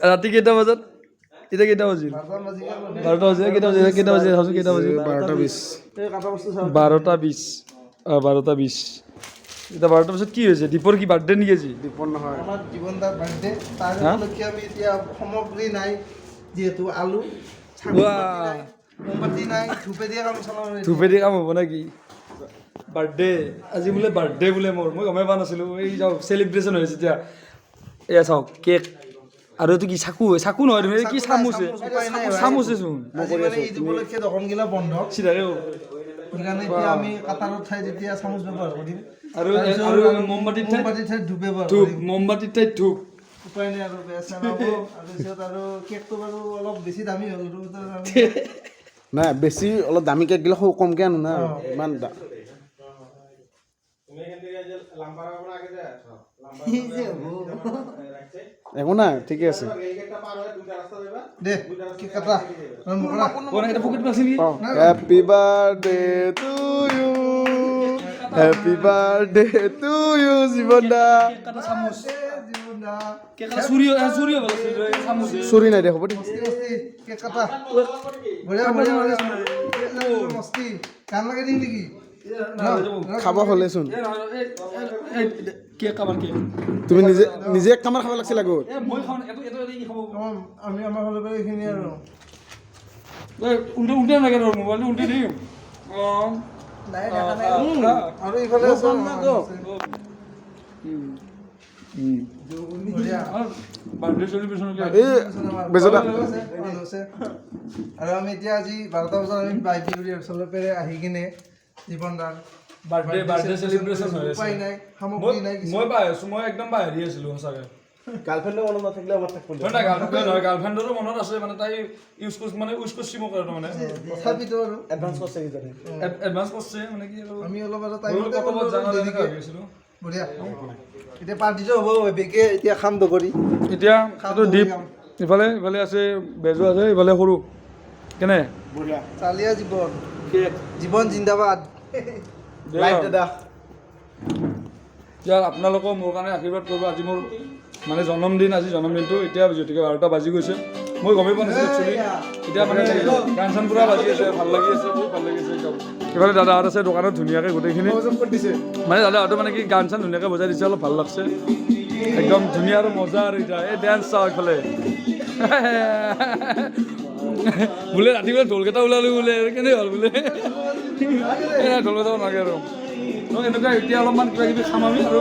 ৰাতি কেইটা বজাত এতিয়া কেইটা বাজিল 12টা বাজিল কেইটা বাজিল 12:20 12:20 এতিয়া 12টা বজাত কি হৈছে দীপৰ কি বাৰ্থডে নেকি আজি দীপৰ নহয় আমাৰ জীৱন দাৰ বাৰ্থডে তাৰ উপলক্ষে আমি এতিয়া সামগ্ৰী নাই যিহেতু আলু মোমবাতি নাই ধূপেদি কাম চলাব ধূপেদি কাম হ'ব নেকি বাৰ্থডে আজি বোলে বাৰ্থডে বোলে মোৰ মই গমেই পোৱা নাছিলোঁ এই যাওক চেলিব্ৰেশ্যন হৈছে এতিয়া এয়া চাওক কেক আৰু এইটো কি চাকু নহয় তুমি কি চামুচে চামুচেচোন ঈদ উপলক্ষে দোকানগিলা বন্ধ চিধাকে সেইকাৰণে এতিয়া আমি কাটাৰৰ ঠাইত এতিয়া চামুচ ব্যৱহাৰ কৰিম আৰু মমবাতিৰ ঠাইত ধূপ ব্যৱহাৰ ধূপ কৰিম মমবাতিৰ ঠাইত ধূপ উপায় নাই আৰু বেয়া চেলাব আৰু পিছত আৰু কেকটো বাৰু অলপ বেছি দামী হ'ল নাই বেছি অলপ দামী কেক গিলা কমকৈ আনো না ইমান একো নাই ঠিকে আছে দে কেক কাটা happy birthday to you happy birthday to you জীৱন দা চুৰি নাই দে হ'ব দে কেক কাটা বঢ়িয়া বঢ়িয়া মস্তি কাম লাগে দিম নেকি খাব হ'লেচোন কেক কাবাৰ কেক তুমি নিজে নিজে কামাৰ খাব লাগিছিল আগত আমি আমাৰ ফালৰ পৰা এইখিনি আৰু উল্টে নাগে ধৰ মোবাইলটো উল্টে দিম আৰু ইফালে বাৰ্থডে চেলিব্ৰেশ্যন আৰু আমি এতিয়া আজি 12টা বজাত আমি বাইবিউৰি অঞ্চলৰ পৰা আহি কিনে জীৱন দাৰ বাৰ্থডে চেলিব্ৰেশ্যন হৈ আছে উপায় নাই সামগ্ৰী নাই মই পাই আছো মই একদম বাহিৰ আছিলো সঁচাকে গাৰ্লফ্ৰেণ্ডৰ মনত নাথাকিলে আমাৰ থাকিব নহয় গাৰ্লফ্ৰেণ্ডৰো মনত আছে মানে তাই ইউজ কৰিছে মোক আৰু মানে তথাপিতো আৰু এডভান্স কৰিছে কিজানি এডভান্স কৰিছে মানে কি আৰু আমি অলপ আৰু ক'ৰবাত জানা দেৰিকে ভাবি আছিলোঁ বঢ়িয়া এতিয়া পাৰ্টিটো হ'ব বেগে এতিয়া খাম দগৰি এতিয়া এইটো দীপ ইফালে ইফালে আছে বেজু আছে ইফালে সৰু কেনে বঢ়িয়া চালিয়া জীৱন জীৱন জিন্দাবাদ লাইভ দাদা এতিয়া আপোনালোকেও মোৰ কাৰণে আশীৰ্বাদ কৰিব আজি মোৰ মানে জন্মদিন আজি জন্মদিনটো এতিয়া যতিকে 12টা বাজি গৈছে মই গমেই পোৱা নাছিলোঁ একচুৱেলি এতিয়া মানে গান চান পূৰা বাজি আছে ভাল লাগি আছে বহুত ভাল লাগি আছে একদম ইফালে দাদাহঁত আছে দোকানত ধুনীয়াকৈ গোটেইখিনি মানে দাদাহঁতে মানে কি গান চান ধুনীয়াকৈ বজাই দিছে অলপ ভাল লাগছে একদম ধুনীয়া আৰু মজা আৰু এতিয়া এই ডেন্স চাওঁ এইফালে বোলে ৰাতিপুৱা ঢোলকেইটা ওলালোঁ বোলে কেনে হ'ল বোলে ঢোলকেইটা নালাগে আৰু এনেকুৱা এতিয়া অলপমান কিবা কিবি খাম আমি আৰু